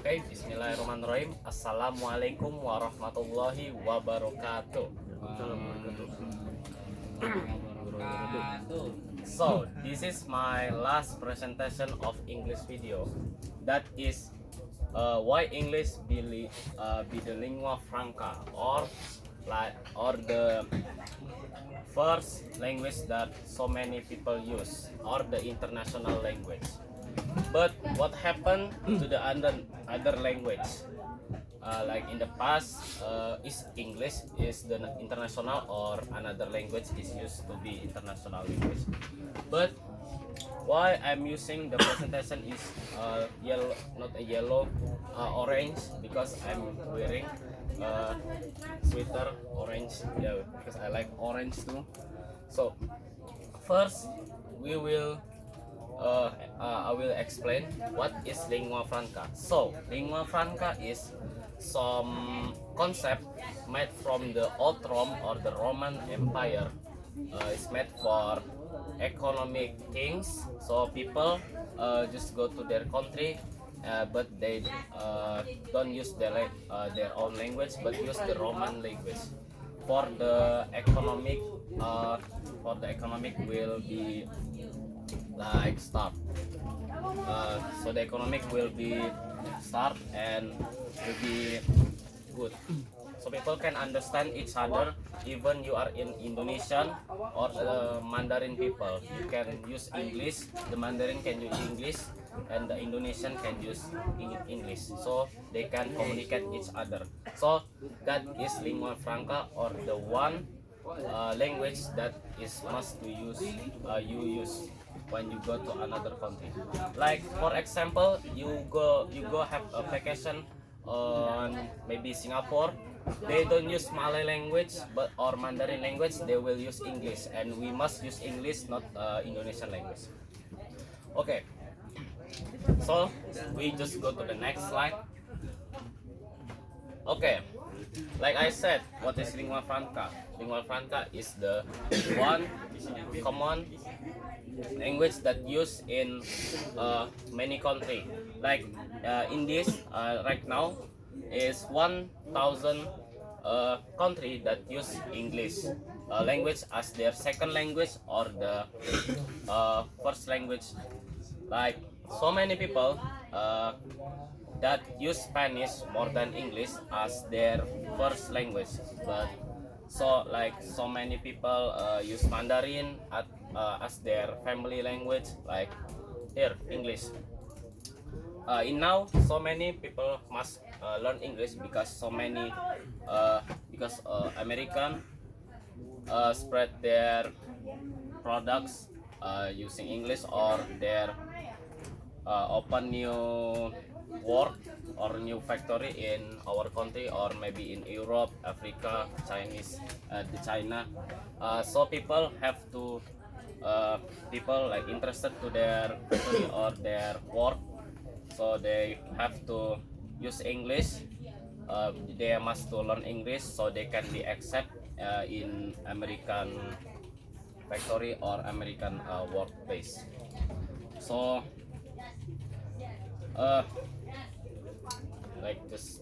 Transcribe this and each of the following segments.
Oke, Bismillahirrahmanirrahim. Assalamualaikum warahmatullahi wabarakatuh. So, this is my last presentation of English video. That is why English be the lingua franca, or the first language that so many people use, or the international language. But what happened to the other language? Like in the past, is English is the international, or another language is used to be international language. But why I'm using the presentation is yellow, not a yellow, orange, because I'm wearing sweater orange. Yeah, because I like orange too. So first we will I will explain what is lingua franca. So, lingua franca is some concept made from the old Rome or the Roman Empire. It's made for economic things. So people just go to their country, but they don't use their own language, but use the Roman language. For the economic will be like start. So the economic will be start and will be good. So people can understand each other. Even you are in Indonesian or Mandarin people, you can use English. The Mandarin can use English, and the Indonesian can use English. So they can communicate each other. So that is lingua franca, or the one language that is must to use you use when you go to another country. Like for example, you go have a vacation on maybe Singapore. They don't use Malay language but or Mandarin language. They will use English, and we must use English, not Indonesian language. Okay, so we just go to the next slide. Okay, like I said, what is lingua franca? Lingua franca is the one common language that used in many country. Like in this right now is 1,000 country that use English language as their second language, or the first language. Like so many people that use Spanish more than English as their first language. But so many people use Mandarin as their family language, like here English. In now, so many people must learn English because American spread their products using English, or their open new work or new factory in our country, or maybe in Europe, Africa, China. So people have to people like interested to their factory or their work, so they have to use English. They must to learn English so they can be accepted in American factory or American workplace. So uh, like just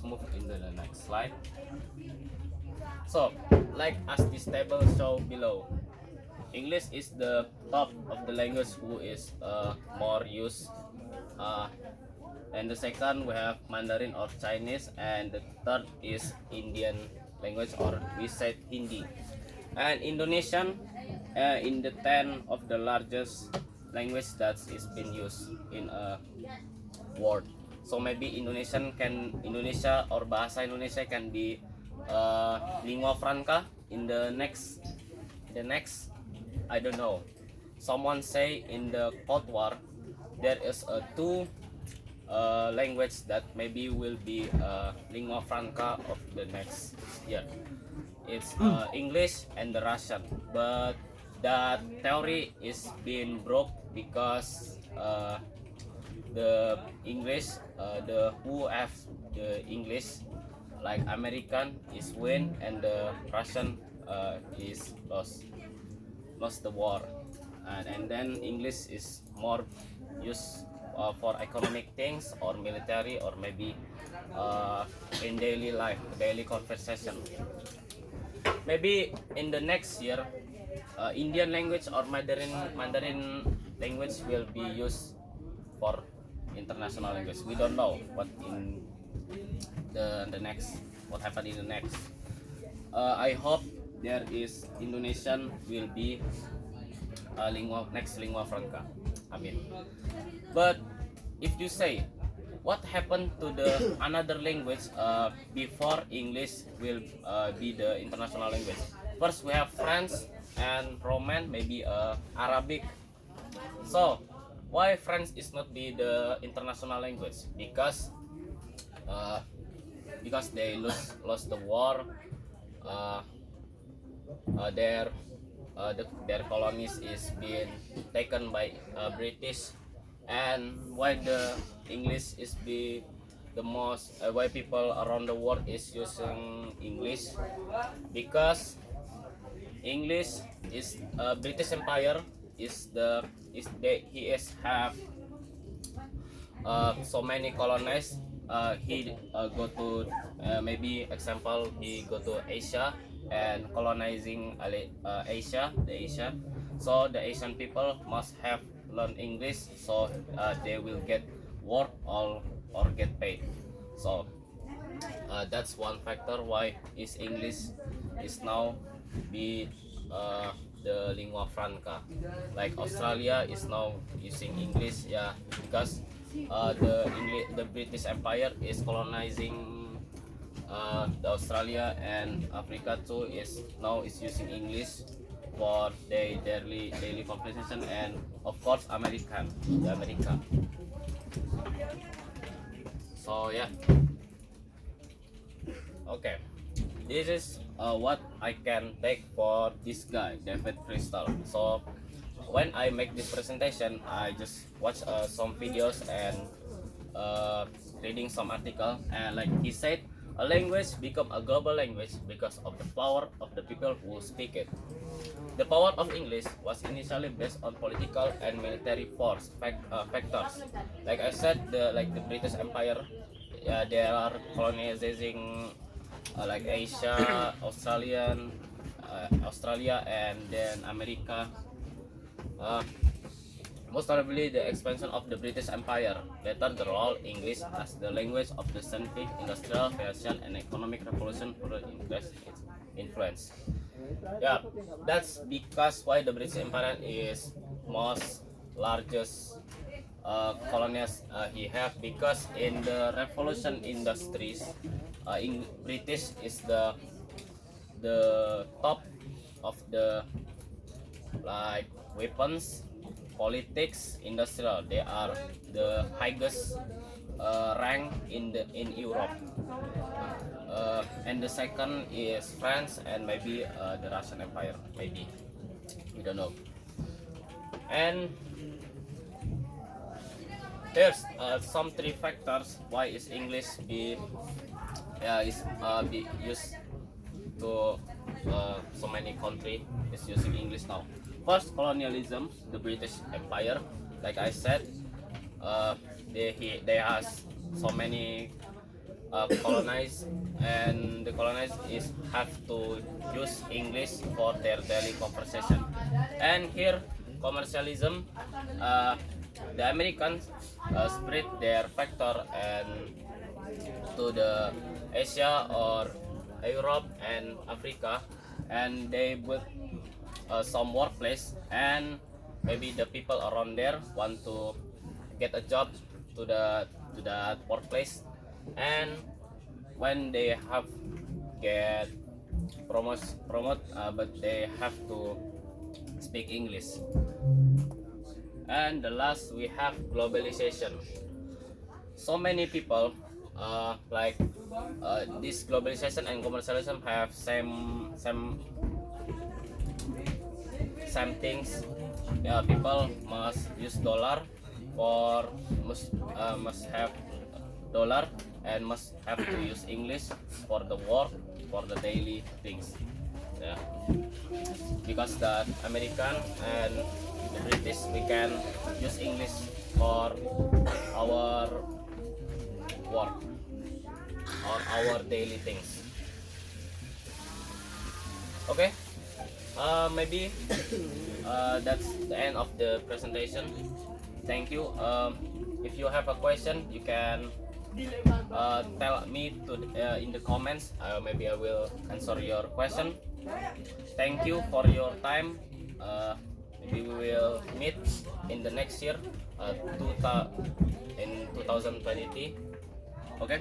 move into the next slide. So like as this table show below, English is the top of the language who is more used, and the second we have Mandarin or Chinese, and the third is Indian language, or we said Hindi. And Indonesian in the 10 of the largest language that is being used in a world. So maybe Indonesia or bahasa Indonesia can be lingua franca in the next I don't know. Someone say in the Cold War there is a two language that maybe will be lingua franca of the next year. It's English and the Russian, but that theory is being broke because the English, the who have the English, like American is win, and the Russian is lost the war, and then English is more used for economic things or military or maybe in daily life, daily conversation. Maybe in the next year, Indian language or Mandarin language will be used for international language. We don't know what in the next, what happened in the next. I hope there is Indonesian will be next lingua franca. I mean, but if you say what happened to the another language before English will be the international language? First we have French and Roman, maybe Arabic. So why French is not be the international language? Because they lost the war. Uh, their colonies is being taken by British, and why the English is be the most why people around the world is using English, because English is British Empire is the is they he is have so many colonies. He go to maybe example he go to Asia and colonizing Asia, the Asia. So the Asian people must have learned English, so they will get work or get paid. So that's one factor why is English is now be the lingua franca. Like Australia is now using English, yeah, because the British Empire is colonizing the Australia, and Africa too is now is using English for their daily conversation, and of course the America. So yeah, okay. This is what I can take for this guy, David Crystal. So when I make this presentation, I just watch some videos and reading some article, and like he said, a language become a global language because of the power of the people who speak it. The power of English was initially based on political and military factors. Like I said, the British Empire, they are colonizing like Asia, Australia, and then America. Uh, Most notably, the expansion of the British Empire later the role English as the language of the scientific, industrial, fashion, and economic revolution further increased its influence. Yeah, that's because why the British Empire is most largest colonies he have, because in the revolution industries, in British is the top of the like weapons, politics, industrial. They are the highest rank in Europe. And the second is France, and maybe the Russian Empire, maybe we don't know. And there's some three factors why is English be used to so many country is using English now. First, colonialism, the British Empire. Like I said, they has so many colonized, and the colonized is have to use English for their daily conversation. And here, commercialism, the Americans spread their factor and to the Asia or Europe and Africa, and they built some workplace, and maybe the people around there want to get a job to the workplace, and when they have get promote but they have to speak English. And the last we have globalization. So many people this globalization and commercialism have same things. Yeah, people must use dollar for must have dollar, and must have to use English for the work, for the daily things. Yeah, because the American and the British we can use English for our work or our daily things. Okay, maybe that's the end of the presentation. Thank you. If you have a question, you can tell me to in the comments. Maybe I will answer your question. Thank you for your time. Maybe we will meet in the next year, in 2020. Okay,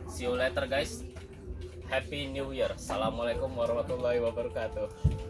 see you later, guys. Happy New Year. Assalamualaikum warahmatullahi wabarakatuh.